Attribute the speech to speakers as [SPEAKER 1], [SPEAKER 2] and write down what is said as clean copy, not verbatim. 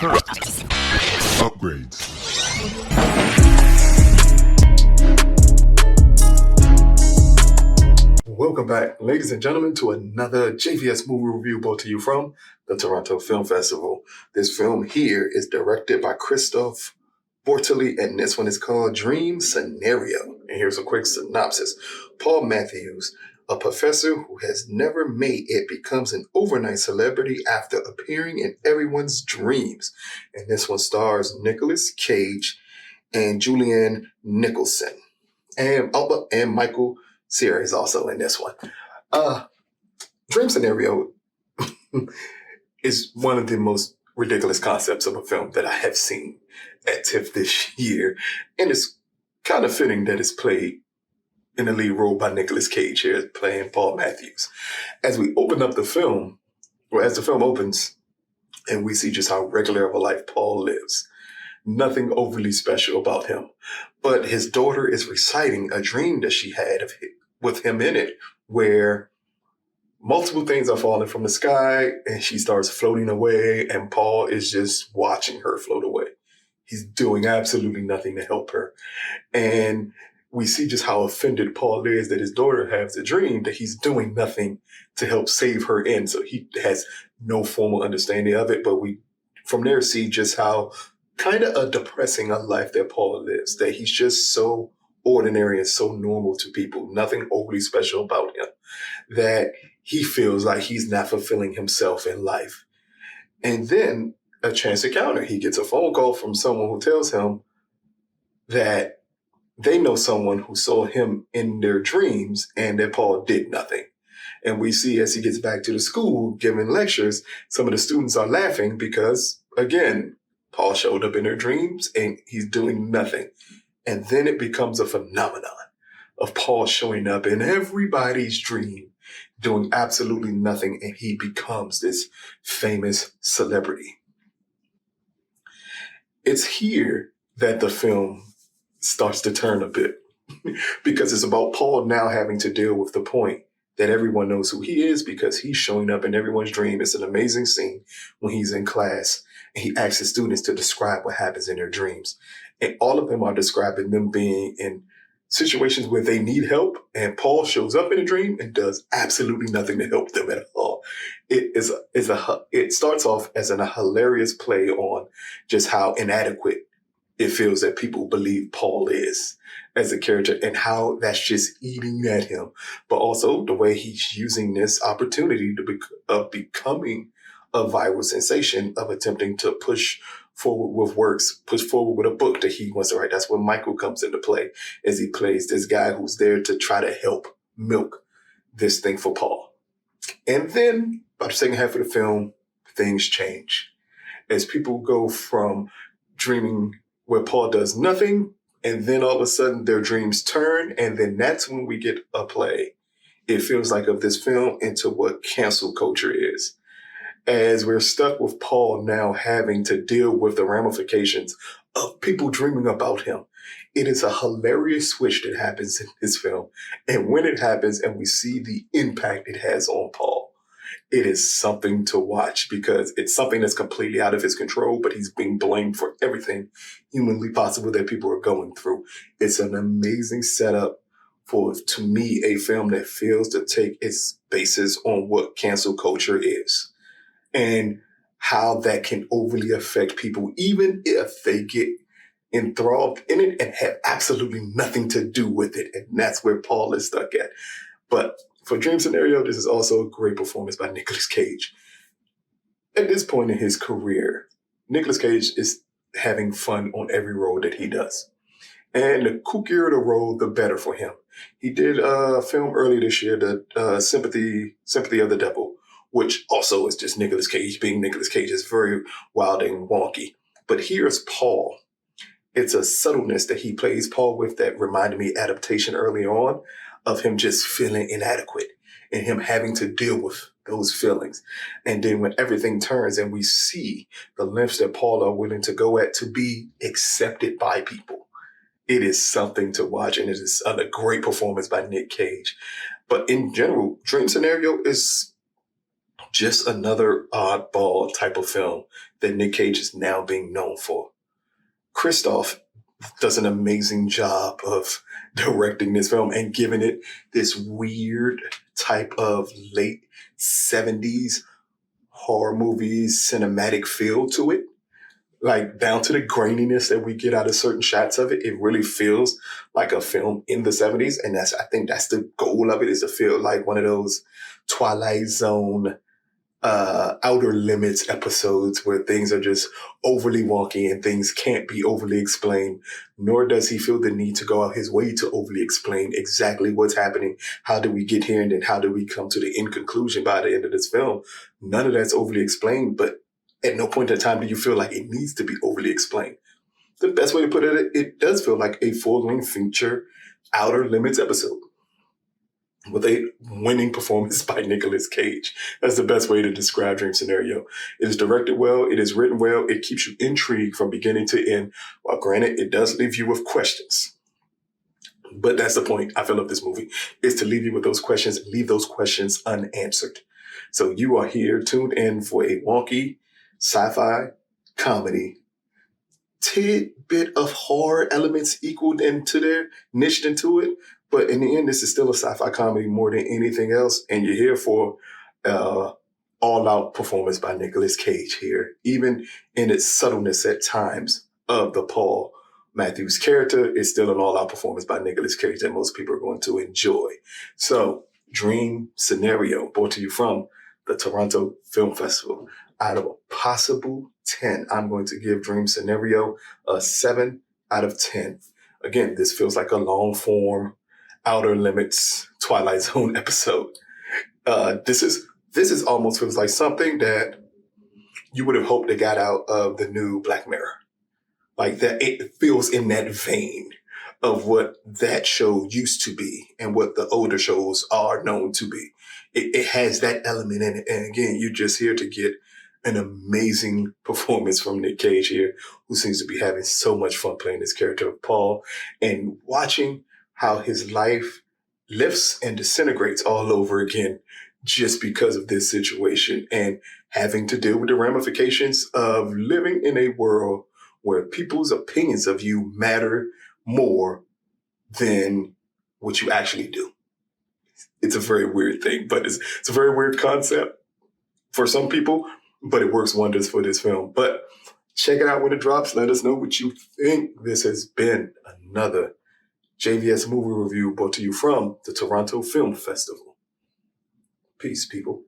[SPEAKER 1] Upgrades.
[SPEAKER 2] Welcome back, ladies and gentlemen, to another JVS movie review brought to you from the Toronto Film Festival. This film here is directed by Kristoffer Borgli, and this one is called Dream Scenario. And here's a quick synopsis. Paul Matthews, a professor who has never made it, becomes an overnight celebrity after appearing in everyone's dreams. And this one stars Nicolas Cage and Julianne Nicholson. And Michael Cera is also in this one. Dream Scenario is one of the most ridiculous concepts of a film that I have seen at TIFF this year. And it's kind of fitting that it's played in the lead role by Nicolas Cage here, playing Paul Matthews. As we open up the film, or as the film opens, and we see just how regular of a life Paul lives. Nothing overly special about him. But his daughter is reciting a dream that she had with him in it, where multiple things are falling from the sky and she starts floating away, and Paul is just watching her float away. He's doing absolutely nothing to help her. And we see just how offended Paul is that his daughter has a dream that he's doing nothing to help save her in. So he has no formal understanding of it, but we from there see just how kind of a depressing a life that Paul lives, that he's just so ordinary and so normal to people, nothing overly special about him, that he feels like he's not fulfilling himself in life. And then a chance encounter. He gets a phone call from someone who tells him that they know someone who saw him in their dreams and that Paul did nothing. And we see as he gets back to the school giving lectures, some of the students are laughing because, again, Paul showed up in their dreams and he's doing nothing. And then it becomes a phenomenon of Paul showing up in everybody's dream, doing absolutely nothing, and he becomes this famous celebrity. It's here that the film starts to turn a bit because it's about Paul now having to deal with the point that everyone knows who he is because he's showing up in everyone's dream. It's an amazing scene when he's in class and he asks his students to describe what happens in their dreams. And all of them are describing them being in situations where they need help, and Paul shows up in a dream and does absolutely nothing to help them at all. It starts off as a hilarious play on just how inadequate it feels that people believe Paul is as a character and how that's just eating at him. But also the way he's using this opportunity of becoming a viral sensation, of attempting to push forward with a book that he wants to write. That's when Michael comes into play, as he plays this guy who's there to try to help milk this thing for Paul. And then by the second half of the film, things change. As people go from dreaming where Paul does nothing, and then all of a sudden their dreams turn, and then that's when we get a play, it feels like, of this film into what cancel culture is. As we're stuck with Paul now having to deal with the ramifications of people dreaming about him. It is a hilarious switch that happens in this film. And when it happens and we see the impact it has on Paul, it is something to watch because it's something that's completely out of his control, but he's being blamed for everything humanly possible that people are going through. It's an amazing setup for, to me, a film that fails to take its basis on what cancel culture is and how that can overly affect people, even if they get enthralled in it and have absolutely nothing to do with it. And that's where Paul is stuck at. But for Dream Scenario, this is also a great performance by Nicolas Cage. At this point in his career, Nicolas Cage is having fun on every role that he does. And the kookier the role, the better for him. He did a film earlier this year, the Sympathy of the Devil, which also is just Nicolas Cage being Nicolas Cage. Is very wild and wonky. But here's Paul. It's a subtleness that he plays Paul with that reminded me adaptation early on of him just feeling inadequate and him having to deal with those feelings. And then when everything turns and we see the lengths that Paul are willing to go at to be accepted by people, it is something to watch. And it is a great performance by Nick Cage. But in general, Dream Scenario is Just another oddball type of film that Nick Cage is now being known for. Kristoffer does an amazing job of directing this film and giving it this weird type of late 70s horror movies cinematic feel to it. Like down to the graininess that we get out of certain shots of it, it really feels like a film in the 70s. And I think that's the goal of it, is to feel like one of those Twilight Zone outer limits episodes where things are just overly wonky and things can't be overly explained, nor does he feel the need to go out his way to overly explain exactly what's happening. How do we get here? And then how do we come to the end conclusion by the end of this film? None of that's overly explained, but at no point in time do you feel like it needs to be overly explained. The best way to put it, it does feel like a full-length feature outer limits episode with a winning performance by Nicolas Cage. That's the best way to describe Dream Scenario. It is directed well. It is written well. It keeps you intrigued from beginning to end. While granted, it does leave you with questions. But that's the point, I feel, of this movie, is to leave you with those questions, leave those questions unanswered. So you are here tuned in for a wonky sci-fi comedy, tidbit of horror elements equaled into there, niched into it. But in the end, this is still a sci-fi comedy more than anything else. And you're here for all-out performance by Nicolas Cage here, even in its subtleness at times of the Paul Matthews character. It's still an all-out performance by Nicolas Cage that most people are going to enjoy. So, Dream Scenario, brought to you from the Toronto Film Festival. Out of a possible 10, I'm going to give Dream Scenario a 7 out of 10. Again, this feels like a long-form Outer Limits Twilight Zone episode. This is almost feels like something that you would have hoped they got out of the new Black Mirror. Like that, it feels in that vein of what that show used to be and what the older shows are known to be. It has that element in it. And again, you're just here to get an amazing performance from Nick Cage here, who seems to be having so much fun playing this character of Paul and watching how his life lifts and disintegrates all over again just because of this situation and having to deal with the ramifications of living in a world where people's opinions of you matter more than what you actually do. It's a very weird thing, but it's a very weird concept for some people, but it works wonders for this film. But check it out when it drops. Let us know what you think. This has been another JVS movie review brought to you from the Toronto Film Festival. Peace, people.